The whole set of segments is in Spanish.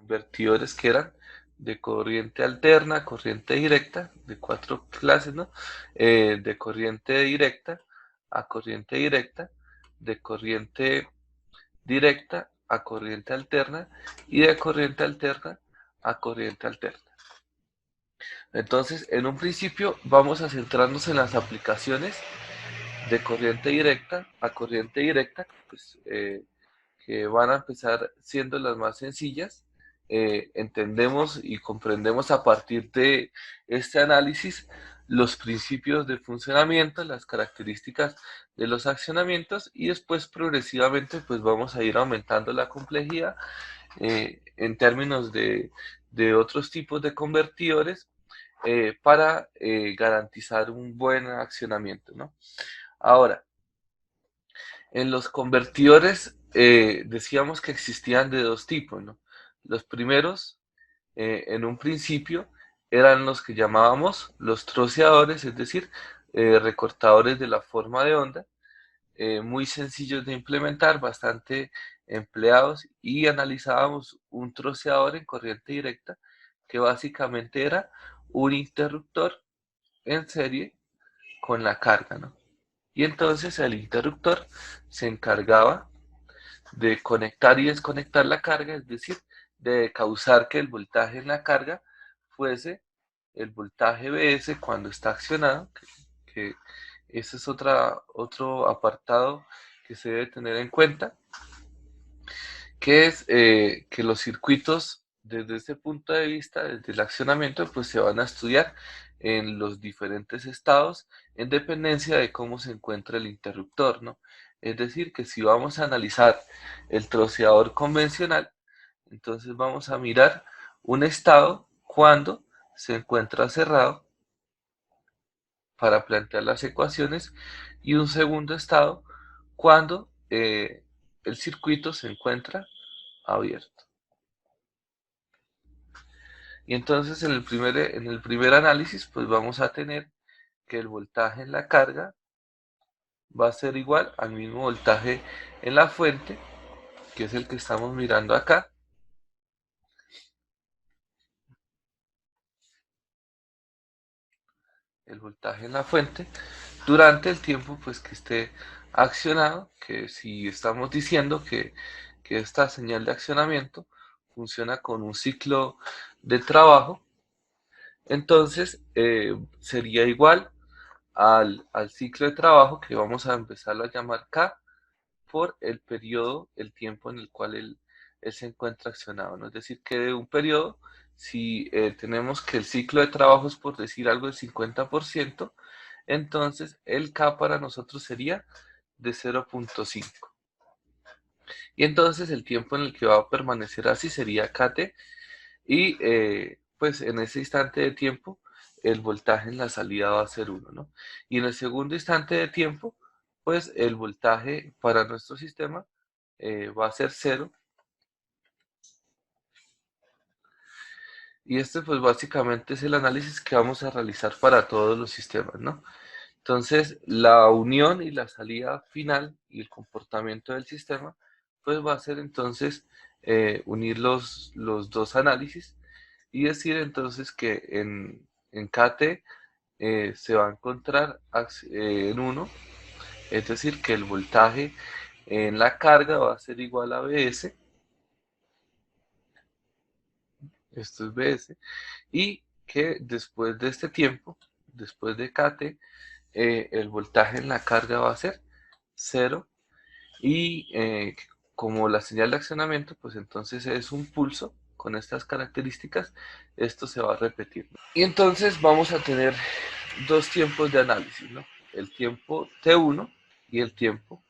convertidores que eran de corriente alterna, corriente directa, de 4 clases, ¿no? De corriente directa a corriente directa, de corriente directa a corriente alterna y de corriente alterna a corriente alterna. Entonces, en un principio vamos a centrarnos en las aplicaciones de corriente directa a corriente directa, pues, que van a empezar siendo las más sencillas. Entendemos y comprendemos a partir de este análisis los principios de funcionamiento, las características de los accionamientos y después progresivamente pues vamos a ir aumentando la complejidad en términos de otros tipos de convertidores para garantizar un buen accionamiento, ¿no? Ahora, en los convertidores decíamos que existían de dos tipos, ¿no? Los primeros, en un principio, eran los que llamábamos los troceadores, es decir, recortadores de la forma de onda, muy sencillos de implementar, bastante empleados, y analizábamos un troceador en corriente directa, que básicamente era un interruptor en serie con la carga, ¿no? Y entonces el interruptor se encargaba de conectar y desconectar la carga, es decir, de causar que el voltaje en la carga fuese el voltaje BS cuando está accionado, que ese es otro apartado que se debe tener en cuenta, que es que los circuitos desde ese punto de vista, desde el accionamiento, pues se van a estudiar en los diferentes estados en dependencia de cómo se encuentra el interruptor, ¿no? Es decir, que si vamos a analizar el troceador convencional, entonces vamos a mirar un estado cuando se encuentra cerrado para plantear las ecuaciones y un segundo estado cuando el circuito se encuentra abierto. Y entonces en el primer análisis pues vamos a tener que el voltaje en la carga va a ser igual al mismo voltaje en la fuente, que es el que estamos mirando acá. El voltaje en la fuente durante el tiempo pues que esté accionado, que si estamos diciendo que esta señal de accionamiento funciona con un ciclo de trabajo, entonces sería igual al ciclo de trabajo que vamos a empezar a llamar K por el periodo, el tiempo en el cual él se encuentra accionado, ¿no? Es decir, que de un periodo, si tenemos que el ciclo de trabajo es por decir algo del 50%, entonces el K para nosotros sería de 0.5. Y entonces el tiempo en el que va a permanecer así sería KT y pues en ese instante de tiempo el voltaje en la salida va a ser 1, ¿no? Y en el segundo instante de tiempo, pues el voltaje para nuestro sistema va a ser 0. Y este pues básicamente es el análisis que vamos a realizar para todos los sistemas, ¿no? Entonces la unión y la salida final y el comportamiento del sistema pues va a ser entonces unir los dos análisis y decir entonces que en KT se va a encontrar en 1, es decir, que el voltaje en la carga va a ser igual a BS, esto es BS, y que después de este tiempo, después de KT, el voltaje en la carga va a ser 0 y como la señal de accionamiento, pues entonces es un pulso con estas características, esto se va a repetir, ¿no? Y entonces vamos a tener dos tiempos de análisis, ¿no? El tiempo T1 y el tiempo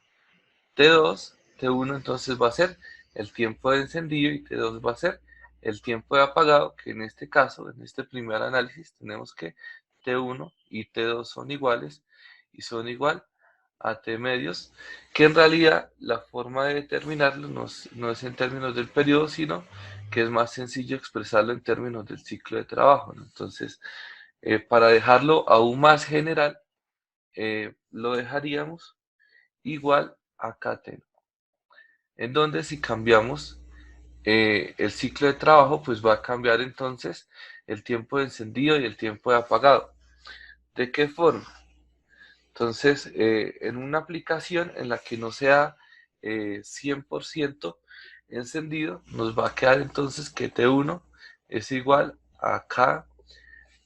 T2. T1 entonces va a ser el tiempo de encendido y T2 va a ser el tiempo de apagado, que en este caso, en este primer análisis, tenemos que T1 y T2 son iguales y son igual a T medios, que en realidad la forma de determinarlo no es en términos del periodo, sino que es más sencillo expresarlo en términos del ciclo de trabajo, ¿no? Entonces, para dejarlo aún más general, lo dejaríamos igual a KT, en donde si cambiamos el ciclo de trabajo pues va a cambiar entonces el tiempo de encendido y el tiempo de apagado. ¿De qué forma? Entonces, en una aplicación en la que no sea 100% encendido, nos va a quedar entonces que T1 es igual a K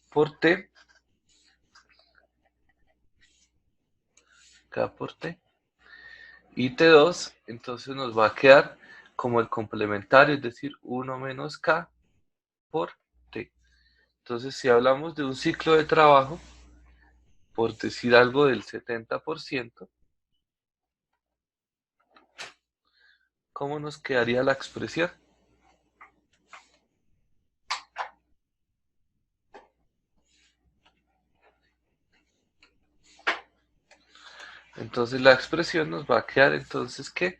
por T, K por T, y T2 entonces nos va a quedar como el complementario, es decir, 1 menos K por T. Entonces, si hablamos de un ciclo de trabajo, por decir algo del 70%, ¿cómo nos quedaría la expresión? Entonces la expresión nos va a quedar entonces que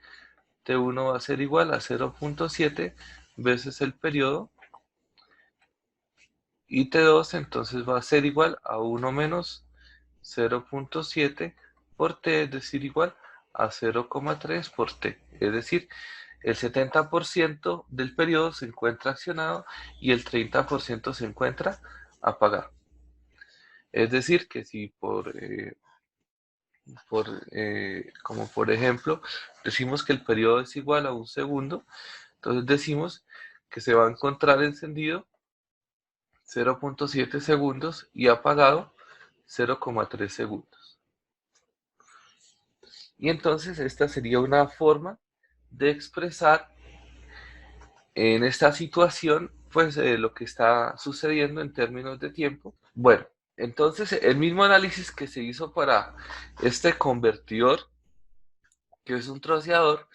T1 va a ser igual a 0.7 veces el periodo y T2 entonces va a ser igual a 1 menos 0.7 por T, es decir, igual a 0,3 por T. Es decir, el 70% del periodo se encuentra accionado y el 30% se encuentra apagado. Es decir, que si como por ejemplo, decimos que el periodo es igual a un segundo, entonces decimos que se va a encontrar encendido 0.7 segundos y apagado 0,3 segundos. Y entonces esta sería una forma de expresar en esta situación pues lo que está sucediendo en términos de tiempo. Bueno, entonces el mismo análisis que se hizo para este convertidor, que es un troceador,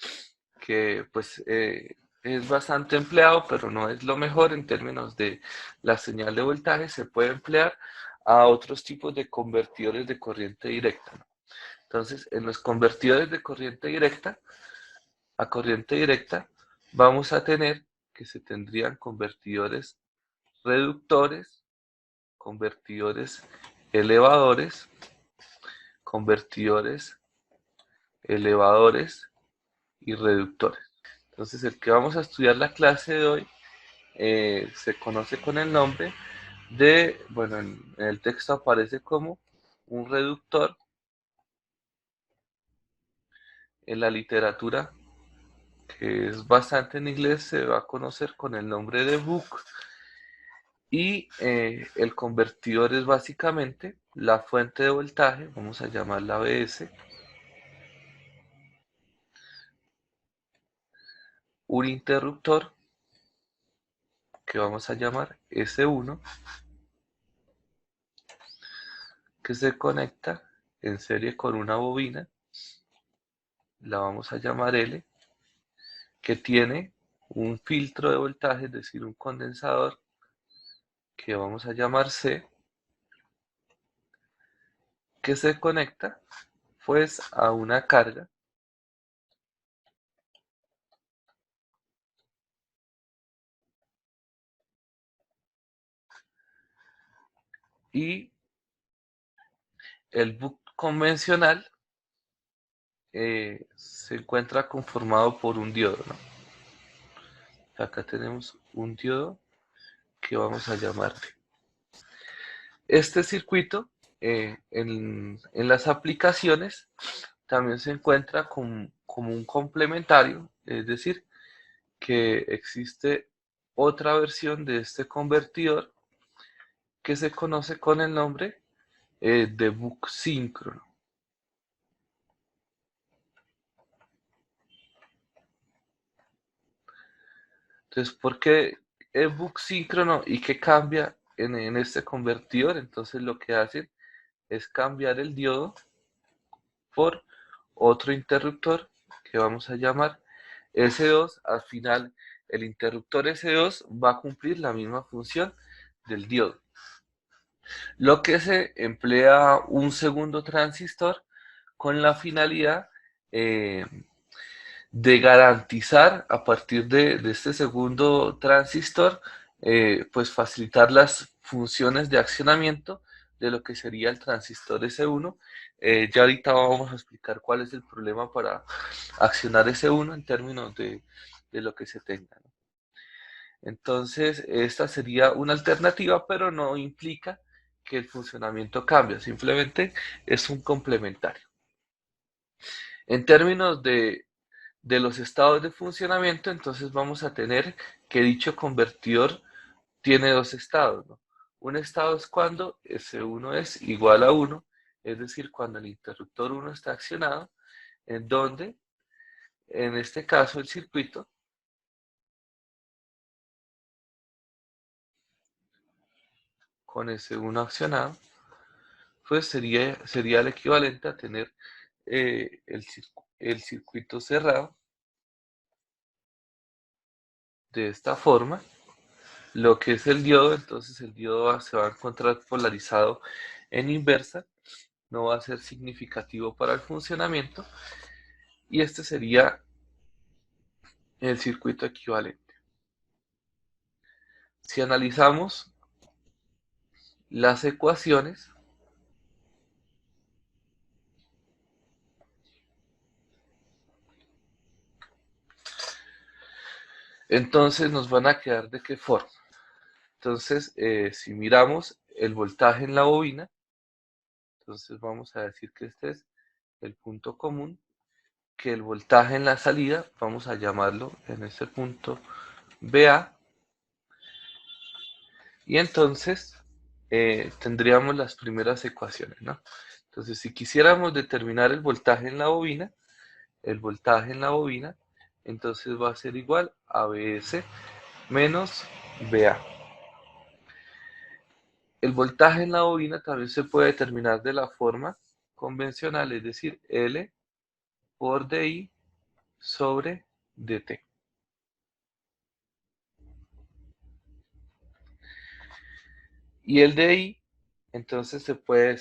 que pues es bastante empleado, pero no es lo mejor en términos de la señal de voltaje, se puede emplear a otros tipos de convertidores de corriente directa, ¿no? Entonces, en los convertidores de corriente directa a corriente directa, vamos a tener que se tendrían convertidores reductores, convertidores elevadores, convertidores elevadores y reductores. Entonces, el que vamos a estudiar la clase de hoy se conoce con el nombre de, bueno, en el texto aparece como un reductor, en la literatura, que es bastante en inglés, se va a conocer con el nombre de buck, y el convertidor es básicamente la fuente de voltaje, vamos a llamarla BS, un interruptor que vamos a llamar S1, que se conecta en serie con una bobina, la vamos a llamar L, que tiene un filtro de voltaje, es decir, un condensador, que vamos a llamar C, que se conecta pues a una carga, y el buck convencional se encuentra conformado por un diodo, ¿no? Acá tenemos un diodo que vamos a llamar D. Este circuito en las aplicaciones también se encuentra como un complementario, es decir, que existe otra versión de este convertidor que se conoce con el nombre de buck síncrono. Entonces, ¿por qué es buck síncrono y qué cambia en este convertidor? Entonces, lo que hacen es cambiar el diodo por otro interruptor que vamos a llamar S2. Al final, el interruptor S2 va a cumplir la misma función del diodo. Lo que se emplea un segundo transistor con la finalidad eh, de garantizar a partir de este segundo transistor, pues facilitar las funciones de accionamiento de lo que sería el transistor S1. Ya ahorita vamos a explicar cuál es el problema para accionar S1 en términos de lo que se tenga, ¿no? Entonces, esta sería una alternativa, pero no implica que el funcionamiento cambie, simplemente es un complementario. En términos de los estados de funcionamiento, entonces vamos a tener que dicho convertidor tiene dos estados, ¿no? Un estado es cuando S1 es igual a 1, es decir, cuando el interruptor 1 está accionado, en donde, en este caso, el circuito con S1 accionado, pues sería el equivalente a tener el circuito cerrado de esta forma. Lo que es el diodo, entonces el diodo se va a encontrar polarizado en inversa, no va a ser significativo para el funcionamiento, y este sería el circuito equivalente. Si analizamos las ecuaciones, entonces nos van a quedar de qué forma. Entonces, si miramos el voltaje en la bobina, entonces vamos a decir que este es el punto común, que el voltaje en la salida, vamos a llamarlo en este punto BA, y entonces tendríamos las primeras ecuaciones, ¿no? Entonces, si quisiéramos determinar el voltaje en la bobina, entonces va a ser igual a BS menos BA. El voltaje en la bobina también se puede determinar de la forma convencional, es decir, L por DI sobre DT. Y el DI, entonces se puede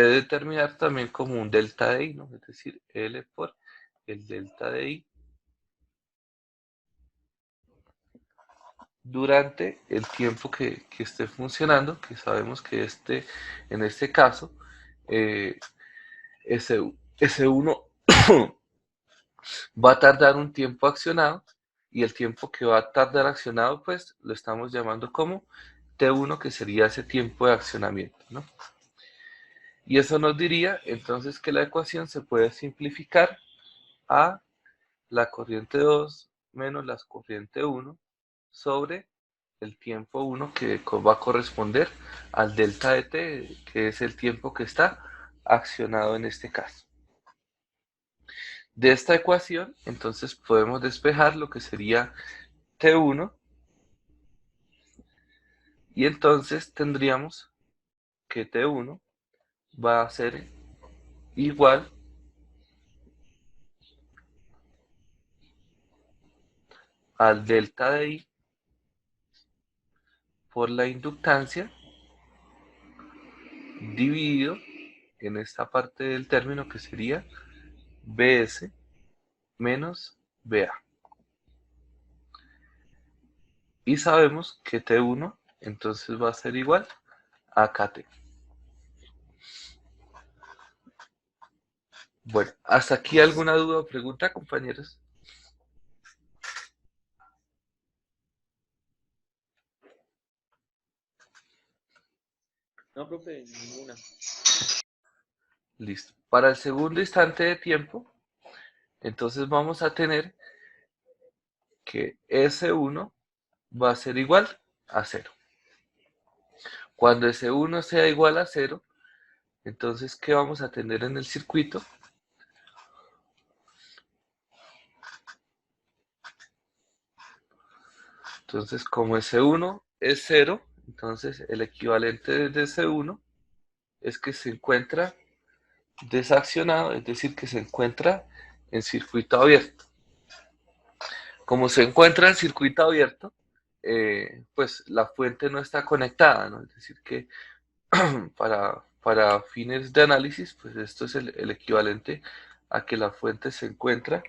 determinar también como un delta DI, ¿no? Es decir, L por el delta DI durante el tiempo que esté funcionando, que sabemos que en este caso, eh, S1 va a tardar un tiempo accionado, y el tiempo que va a tardar accionado, pues lo estamos llamando como T1, que sería ese tiempo de accionamiento, ¿no? Y eso nos diría entonces que la ecuación se puede simplificar a la corriente 2 menos la corriente 1 sobre el tiempo 1, que va a corresponder al delta de t, que es el tiempo que está accionado en este caso. De esta ecuación, entonces podemos despejar lo que sería T1, y entonces tendríamos que T1 va a ser igual al delta de I por la inductancia dividido en esta parte del término, que sería BS menos BA. Y sabemos que T1 entonces va a ser igual a KT. Bueno, hasta aquí alguna duda o pregunta, compañeros. No, profe, ninguna. Listo. Para el segundo instante de tiempo, entonces vamos a tener que S1 va a ser igual a 0. Cuando S1 sea igual a 0, entonces, ¿qué vamos a tener en el circuito? Entonces, como S1 es 0, entonces el equivalente de S1 es que se encuentra desaccionado, es decir, que se encuentra en circuito abierto. Como se encuentra en circuito abierto, pues la fuente no está conectada, ¿no? Es decir, que para fines de análisis, pues esto es el equivalente a que la fuente se encuentra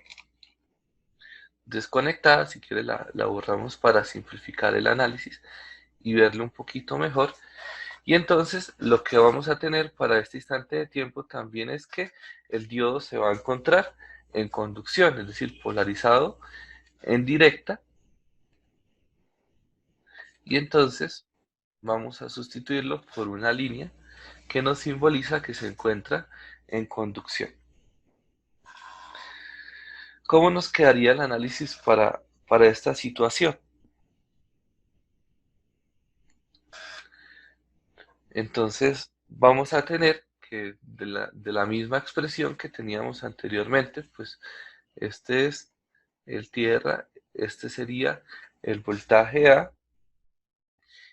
desconectada. Si quiere la borramos para simplificar el análisis y verlo un poquito mejor. Y entonces lo que vamos a tener para este instante de tiempo también es que el diodo se va a encontrar en conducción, es decir, polarizado en directa, Y entonces vamos a sustituirlo por una línea que nos simboliza que se encuentra en conducción. ¿Cómo nos quedaría el análisis para esta situación? Entonces vamos a tener que de la misma expresión que teníamos anteriormente, pues este es el tierra, este sería el voltaje A,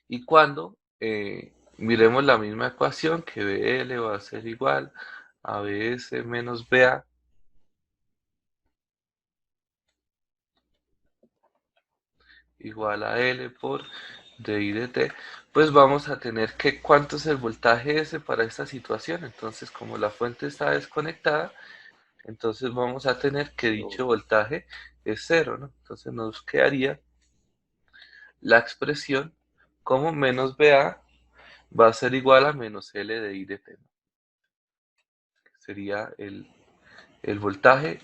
y cuando miremos la misma ecuación, que BL va a ser igual a BS menos BA, igual a L por dI dt, pues vamos a tener que cuánto es el voltaje S para esta situación. Entonces, como la fuente está desconectada, entonces vamos a tener que dicho voltaje es cero, ¿no? Entonces nos quedaría la expresión como menos BA va a ser igual a menos L de I de T, ¿no? Sería el voltaje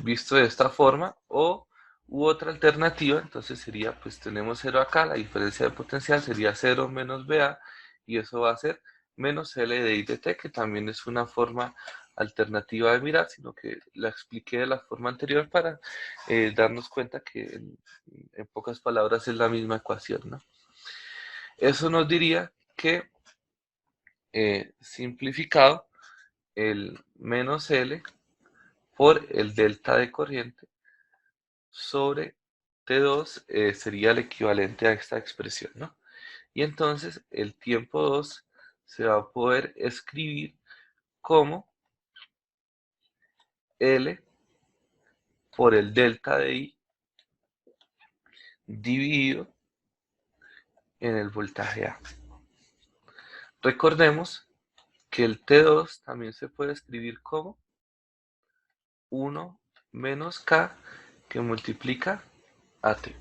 visto de esta forma, o u otra alternativa, entonces sería, pues tenemos 0 acá, la diferencia de potencial sería 0 menos BA, y eso va a ser menos L de I de T, que también es una forma alternativa de mirar, sino que la expliqué de la forma anterior para darnos cuenta que en pocas palabras es la misma ecuación, ¿no? Eso nos diría que, simplificado, el menos L por el delta de corriente sobre T2 sería el equivalente a esta expresión, ¿no? Y entonces el tiempo 2 se va a poder escribir como L por el delta de I dividido en el voltaje A. Recordemos que el T2 también se puede escribir como 1 menos K que multiplica a T.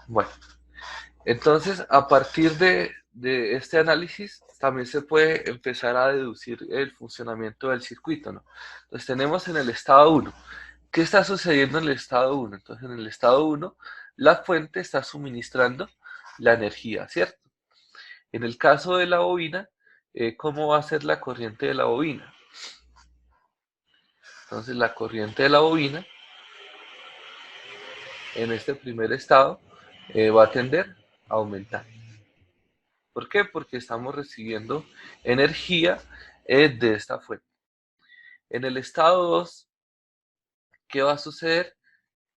Bueno, entonces a partir de este análisis también se puede empezar a deducir el funcionamiento del circuito, ¿no? Entonces tenemos en el estado 1. ¿Qué está sucediendo en el estado 1? Entonces en el estado 1 la fuente está suministrando la energía, ¿cierto? En el caso de la bobina, ¿cómo va a ser la corriente de la bobina? Entonces la corriente de la bobina en este primer estado va a tender a aumentar. ¿Por qué? Porque estamos recibiendo energía de esta fuente. En el estado 2, ¿qué va a suceder?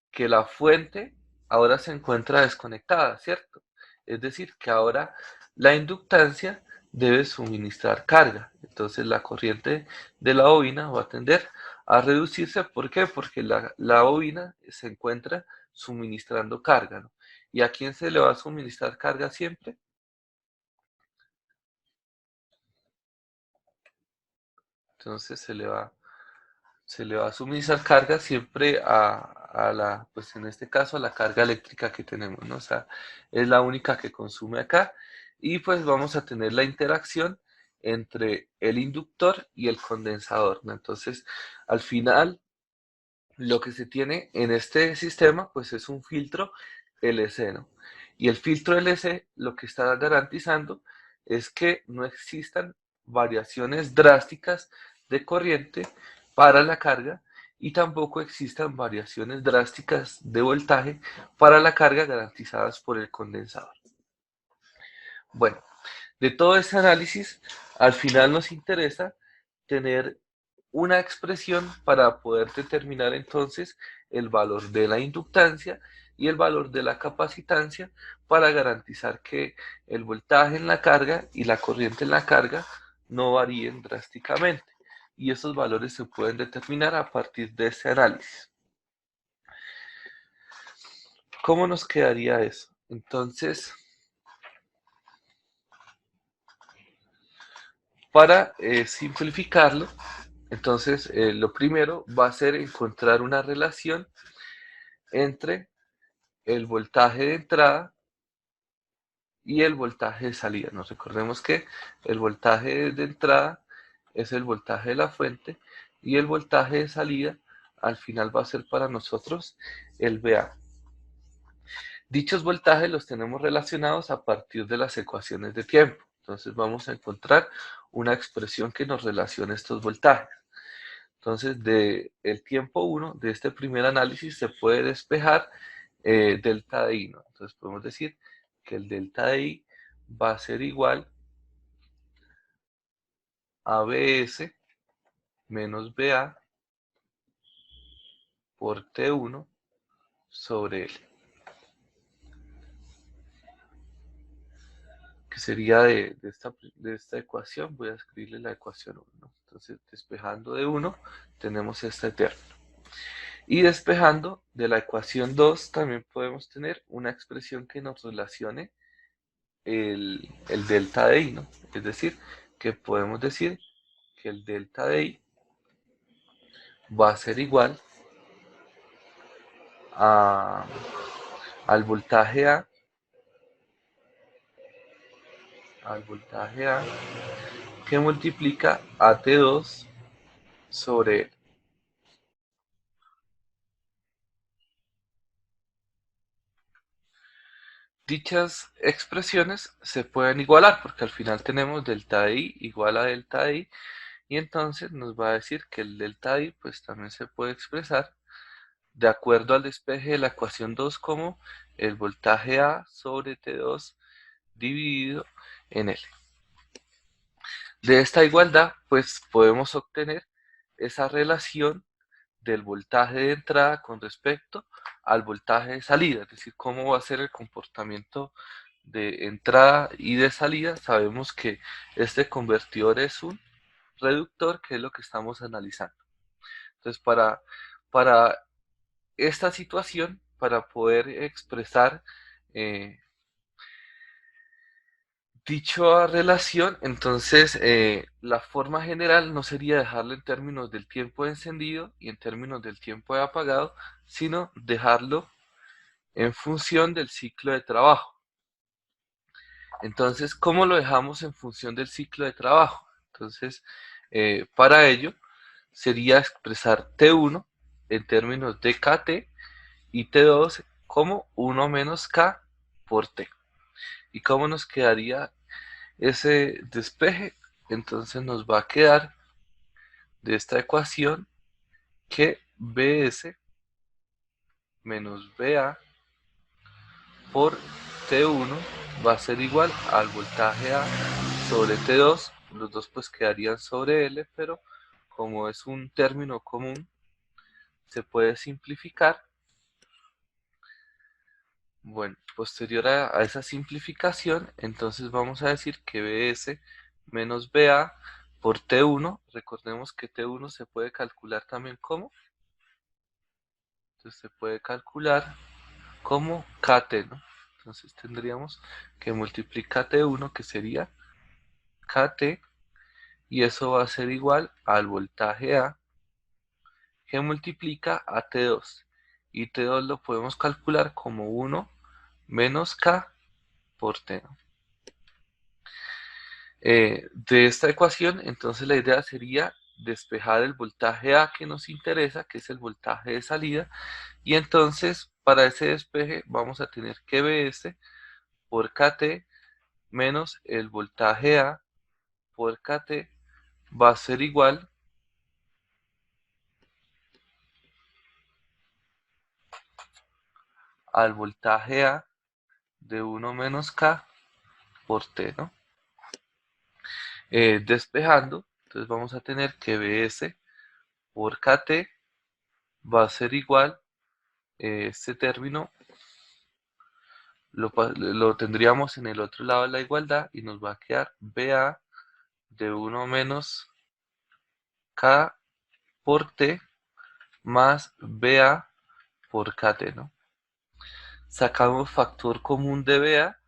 Que la fuente ahora se encuentra desconectada, ¿cierto? Es decir, que ahora la inductancia debe suministrar carga. Entonces la corriente de la bobina va a tender a reducirse. ¿Por qué? Porque la bobina se encuentra suministrando carga, ¿no? ¿Y a quién se le va a suministrar carga siempre? Entonces se le va a suministrar carga siempre a la, pues en este caso a la carga eléctrica que tenemos, ¿no? O sea, es la única que consume acá, y pues vamos a tener la interacción entre el inductor y el condensador, ¿no? Entonces, al final, lo que se tiene en este sistema, pues es un filtro LC, ¿no? Y el filtro LC lo que está garantizando es que no existan variaciones drásticas de corriente para la carga, y tampoco existan variaciones drásticas de voltaje para la carga garantizadas por el condensador. Bueno, de todo este análisis, al final nos interesa tener una expresión para poder determinar entonces el valor de la inductancia y el valor de la capacitancia, para garantizar que el voltaje en la carga y la corriente en la carga no varíen drásticamente. Y esos valores se pueden determinar a partir de este análisis. ¿Cómo nos quedaría eso? Entonces, para simplificarlo, entonces lo primero va a ser encontrar una relación entre el voltaje de entrada y el voltaje de salida. Nos recordemos que el voltaje de entrada es el voltaje de la fuente, y el voltaje de salida al final va a ser para nosotros el VA. Dichos voltajes los tenemos relacionados a partir de las ecuaciones de tiempo. Entonces vamos a encontrar una expresión que nos relacione estos voltajes. Entonces, de el tiempo 1, de este primer análisis, se puede despejar delta de I, ¿no? Entonces podemos decir que el delta de I va a ser igual a Bs menos Ba por T1 sobre L, que sería de esta ecuación. Voy a escribirle la ecuación 1, ¿no? Entonces, despejando de 1, tenemos este término. Y despejando de la ecuación 2, también podemos tener una expresión que nos relacione el delta de I, ¿no? Es decir, que podemos decir que el delta de I va a ser igual a, al voltaje A, al voltaje A que multiplica a T2 sobre L. Dichas expresiones se pueden igualar porque al final tenemos delta de I igual a delta de I, y entonces nos va a decir que el delta de I pues también se puede expresar de acuerdo al despeje de la ecuación 2 como el voltaje A sobre T2 dividido en L. De esta igualdad pues podemos obtener esa relación del voltaje de entrada con respecto al voltaje de salida, es decir, cómo va a ser el comportamiento de entrada y de salida. Sabemos que este convertidor es un reductor, que es lo que estamos analizando. Entonces, para esta situación, para poder expresar eh, dicha relación, entonces la forma general no sería dejarlo en términos del tiempo de encendido y en términos del tiempo de apagado, sino dejarlo en función del ciclo de trabajo. Entonces, ¿cómo lo dejamos en función del ciclo de trabajo? Entonces, para ello sería expresar T1 en términos de KT y T2 como 1 menos K por T. ¿Y cómo nos quedaría ese despeje? Entonces nos va a quedar de esta ecuación que Bs menos Ba por T1 va a ser igual al voltaje A sobre T2. Los dos pues quedarían sobre L, pero como es un término común, se puede simplificar. Bueno, posterior a esa simplificación, entonces vamos a decir que Bs menos Ba por T1, recordemos que T1 se puede calcular también como, entonces se puede calcular como KT, ¿no? Entonces tendríamos que multiplicar T1, que sería KT, y eso va a ser igual al voltaje A que multiplica a T2, y T2 lo podemos calcular como 1 menos K por T, ¿no? De esta ecuación, entonces la idea sería despejar el voltaje A que nos interesa, que es el voltaje de salida, y entonces para ese despeje vamos a tener que Bs por KT menos el voltaje A por KT va a ser igual al voltaje A de 1 menos K por T, ¿no? Despejando, entonces vamos a tener que Bs por KT va a ser igual, este término lo tendríamos en el otro lado de la igualdad y nos va a quedar Ba de 1 menos K por T más Ba por KT, ¿no? Sacamos factor común de Ba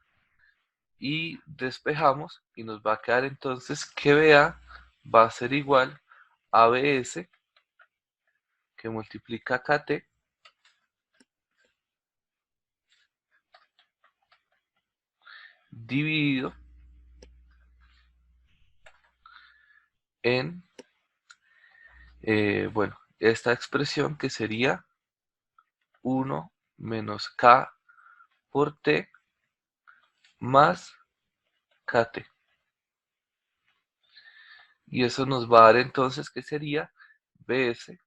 y despejamos y nos va a quedar entonces que Ba va a ser igual a Bs que multiplica KT dividido en, bueno, esta expresión que sería 1 menos K por T más KT. Y eso nos va a dar entonces que sería BS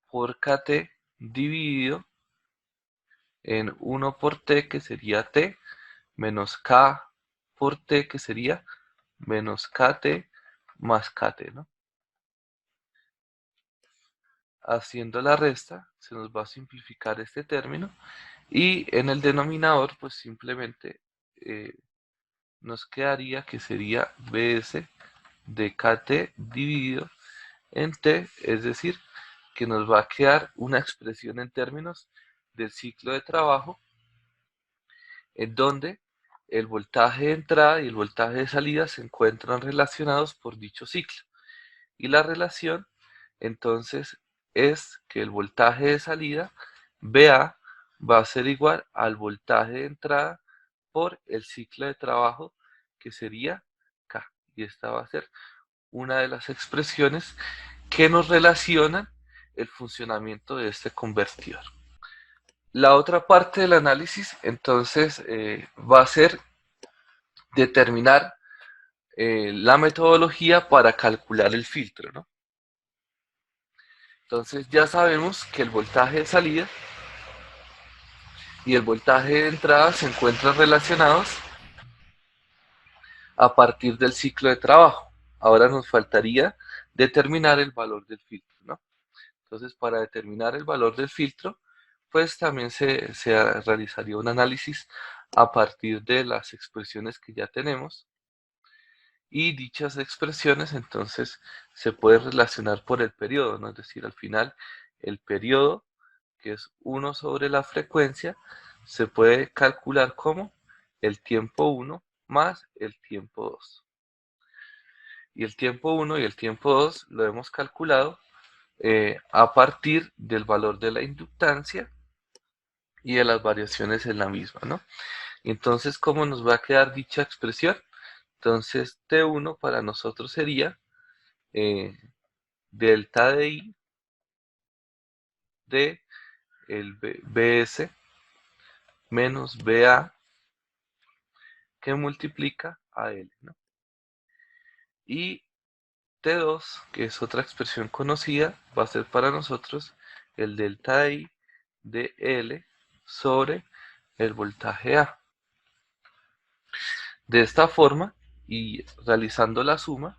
por KT dividido en 1 por T, que sería T, menos K por T, que sería menos KT más KT, ¿no? Haciendo la resta, se nos va a simplificar este término y en el denominador, pues simplemente nos quedaría que sería BS de KT dividido en T, es decir, que nos va a quedar una expresión en términos del ciclo de trabajo en donde el voltaje de entrada y el voltaje de salida se encuentran relacionados por dicho ciclo. Y la relación entonces es que el voltaje de salida VA va a ser igual al voltaje de entrada por el ciclo de trabajo, que sería K. Y esta va a ser una de las expresiones que nos relacionan el funcionamiento de este convertidor. La otra parte del análisis entonces va a ser determinar la metodología para calcular el filtro, ¿no? Entonces ya sabemos que el voltaje de salida y el voltaje de entrada se encuentran relacionados a partir del ciclo de trabajo. Ahora nos faltaría determinar el valor del filtro, ¿no? Entonces, para determinar el valor del filtro, pues también se realizaría un análisis a partir de las expresiones que ya tenemos, y dichas expresiones entonces se pueden relacionar por el periodo, ¿no? Es decir, al final el periodo, que es 1 sobre la frecuencia, se puede calcular como el tiempo 1 más el tiempo 2. Y el tiempo 1 y el tiempo 2 lo hemos calculado a partir del valor de la inductancia y de las variaciones en la misma, ¿no? Entonces, ¿cómo nos va a quedar dicha expresión? Entonces, T1 para nosotros sería eh, delta de I de el BS menos BA, que multiplica a L, ¿no? Y T2, que es otra expresión conocida, va a ser para nosotros el delta de I de L sobre el voltaje A. De esta forma, y realizando la suma,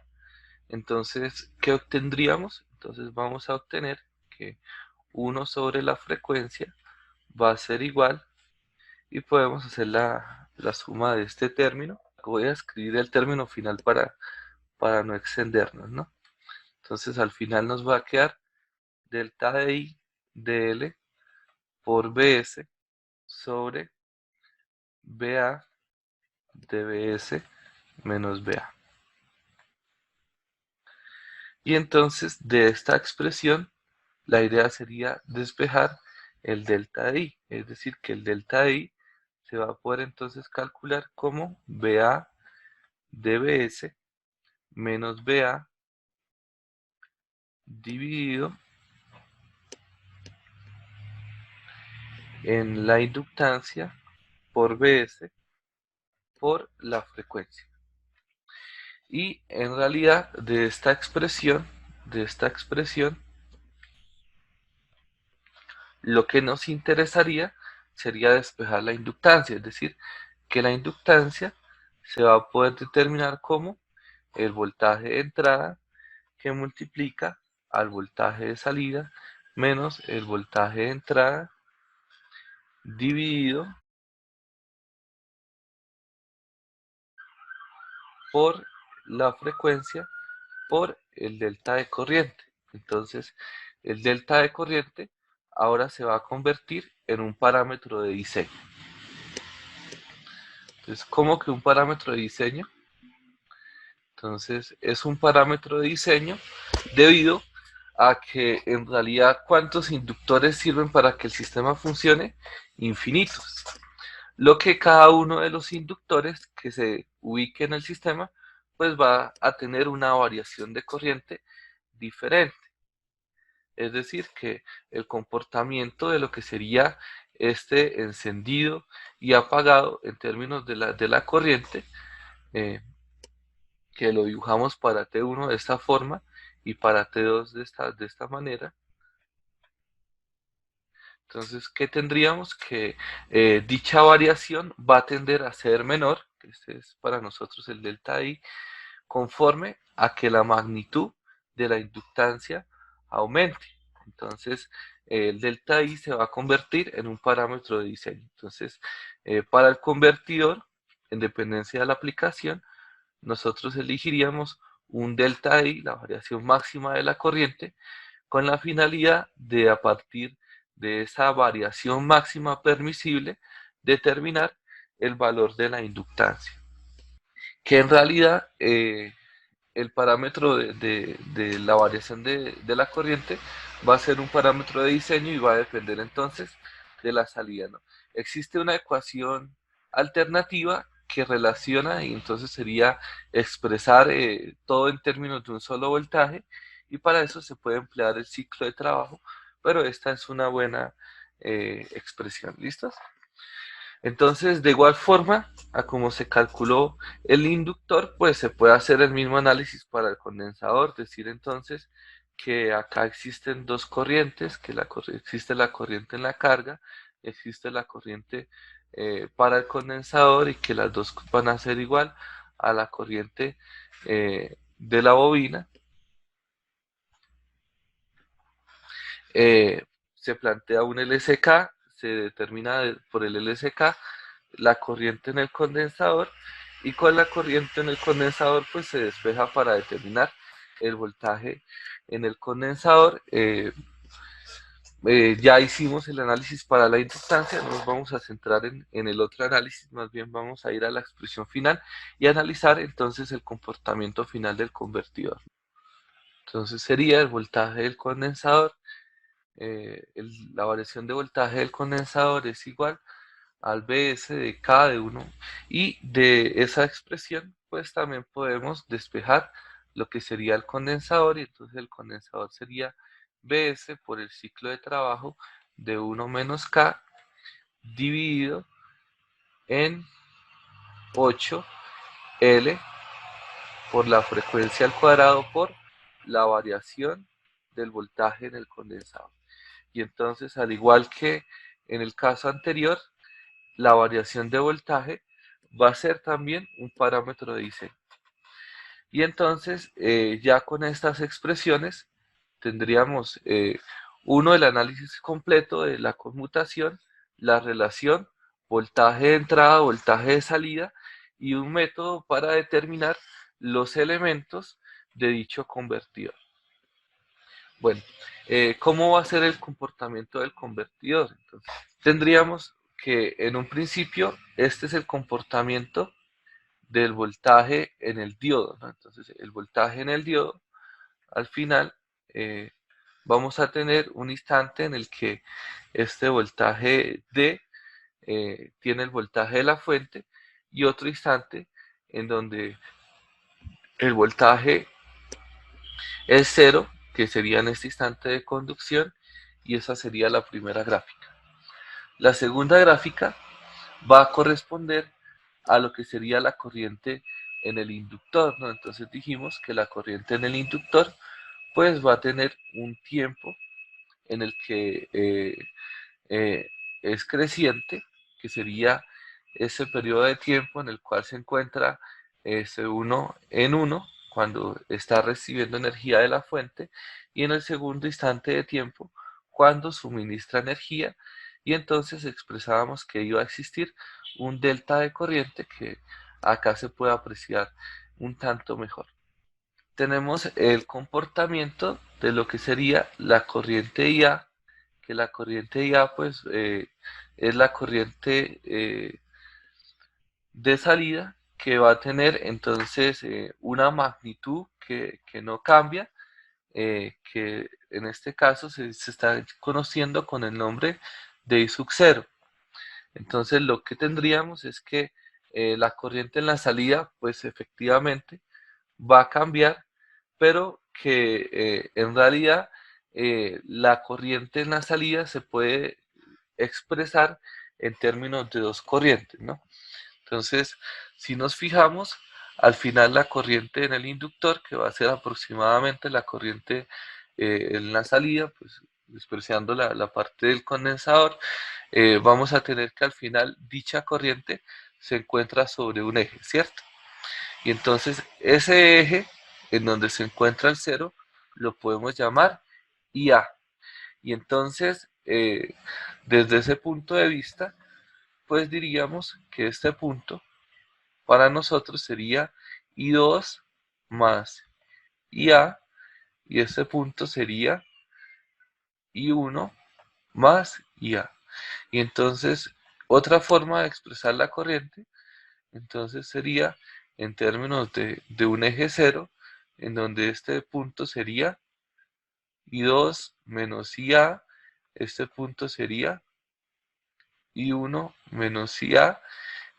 entonces, ¿qué obtendríamos? Entonces vamos a obtener que 1 sobre la frecuencia va a ser igual, y podemos hacer la suma de este término. Voy a escribir el término final para no extendernos, ¿no? Entonces al final nos va a quedar delta de I de L por BS sobre BA de BS menos BA. Y entonces de esta expresión la idea sería despejar el delta de I, es decir, que el delta de I se va a poder entonces calcular como BA de BS menos BA dividido en la inductancia por BS por la frecuencia. Y en realidad de esta expresión, lo que nos interesaría sería despejar la inductancia, es decir, que la inductancia se va a poder determinar como el voltaje de entrada que multiplica al voltaje de salida menos el voltaje de entrada dividido por la frecuencia por el delta de corriente. Entonces, el delta de corriente ahora se va a convertir en un parámetro de diseño. Entonces, ¿cómo que un parámetro de diseño? Entonces, es un parámetro de diseño debido a que en realidad, ¿cuántos inductores sirven para que el sistema funcione? Infinitos. Lo que cada uno de los inductores que se ubique en el sistema, pues va a tener una variación de corriente diferente. Es decir, que el comportamiento de lo que sería este encendido y apagado en términos de la corriente, eh, que lo dibujamos para T1 de esta forma y para T2 de esta manera. Entonces, ¿qué tendríamos? Que dicha variación va a tender a ser menor, que este es para nosotros el delta I, conforme a que la magnitud de la inductancia aumente. Entonces, el delta I se va a convertir en un parámetro de diseño. Entonces, para el convertidor, en dependencia de la aplicación, nosotros elegiríamos un delta I, la variación máxima de la corriente, con la finalidad de, a partir de esa variación máxima permisible, determinar el valor de la inductancia, que en realidad el parámetro de la variación de la corriente va a ser un parámetro de diseño y va a depender entonces de la salida, ¿no? Existe una ecuación alternativa que relaciona y entonces sería expresar todo en términos de un solo voltaje, y para eso se puede emplear el ciclo de trabajo, pero esta es una buena expresión. ¿Listos? Entonces, de igual forma a como se calculó el inductor, pues se puede hacer el mismo análisis para el condensador, decir entonces que acá existen dos corrientes, que existe la corriente en la carga, existe la corriente para el condensador, y que las dos van a ser igual a la corriente de la bobina. eh, Se plantea un LSK, se determina por el LSK la corriente en el condensador, y con la corriente en el condensador pues se despeja para determinar el voltaje en el condensador. Ya hicimos el análisis para la inductancia, no nos vamos a centrar en el otro análisis, más bien vamos a ir a la expresión final y analizar entonces el comportamiento final del convertidor. Entonces sería el voltaje del condensador, la variación de voltaje del condensador es igual al Bs de K de 1, y de esa expresión pues también podemos despejar lo que sería el condensador, y entonces el condensador sería Bs por el ciclo de trabajo de 1 menos K dividido en 8L por la frecuencia al cuadrado por la variación del voltaje en el condensador. Y entonces, al igual que en el caso anterior, la variación de voltaje va a ser también un parámetro de diseño. Y entonces, ya con estas expresiones, tendríamos uno, el análisis completo de la conmutación, la relación voltaje de entrada, voltaje de salida, y un método para determinar los elementos de dicho convertidor. Bueno, ¿cómo va a ser el comportamiento del convertidor? Entonces, tendríamos que en un principio este es el comportamiento del voltaje en el diodo, ¿no? Entonces el voltaje en el diodo, al final eh, vamos a tener un instante en el que este voltaje D tiene el voltaje de la fuente, y otro instante en donde el voltaje es cero, que sería en este instante de conducción, y esa sería la primera gráfica. La segunda gráfica va a corresponder a lo que sería la corriente en el inductor, ¿no? Entonces dijimos que la corriente en el inductor pues va a tener un tiempo en el que eh, es creciente, que sería ese periodo de tiempo en el cual se encuentra ese 1 en 1 cuando está recibiendo energía de la fuente, y en el segundo instante de tiempo cuando suministra energía, y entonces expresábamos que iba a existir un delta de corriente que acá se puede apreciar un tanto mejor. Tenemos el comportamiento de lo que sería la corriente IA, que la corriente IA pues es la corriente de salida, que va a tener entonces una magnitud que no cambia, que en este caso se está conociendo con el nombre de I sub 0. Entonces lo que tendríamos es que la corriente en la salida pues efectivamente va a cambiar, pero que en realidad la corriente en la salida se puede expresar en términos de dos corrientes, ¿no? Entonces, si nos fijamos, al final la corriente en el inductor, que va a ser aproximadamente la corriente en la salida, pues despreciando la parte del condensador, vamos a tener que al final dicha corriente se encuentra sobre un eje, ¿cierto? Y entonces ese eje en donde se encuentra el cero lo podemos llamar IA. Y entonces, desde ese punto de vista, pues diríamos que este punto para nosotros sería I2 más IA y este punto sería I1 más IA. Y entonces, otra forma de expresar la corriente, entonces sería en términos de un eje cero, en donde este punto sería I2 menos IA, este punto sería I1 menos IA,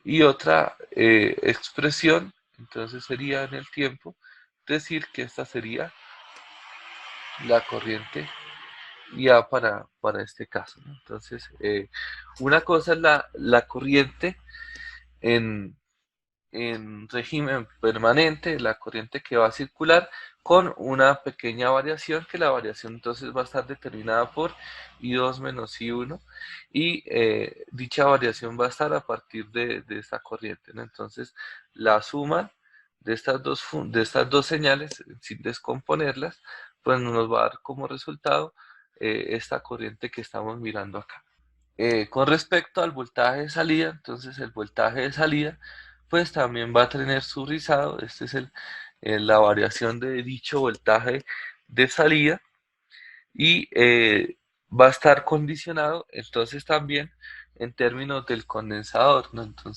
y otra expresión, entonces sería en el tiempo, decir que esta sería la corriente IA para este caso, ¿no? Entonces, una cosa es la corriente en, en régimen permanente, la corriente que va a circular con una pequeña variación, que la variación entonces va a estar determinada por I2 menos I1 y dicha variación va a estar a partir de esta corriente, ¿no? Entonces, la suma de estas dos señales, sin descomponerlas, pues nos va a dar como resultado esta corriente que estamos mirando acá. Con respecto al voltaje de salida, entonces el voltaje de salida pues también va a tener su rizado. Este es la variación de dicho voltaje de salida y va a estar condicionado entonces también en términos del condensador, ¿no? Entonces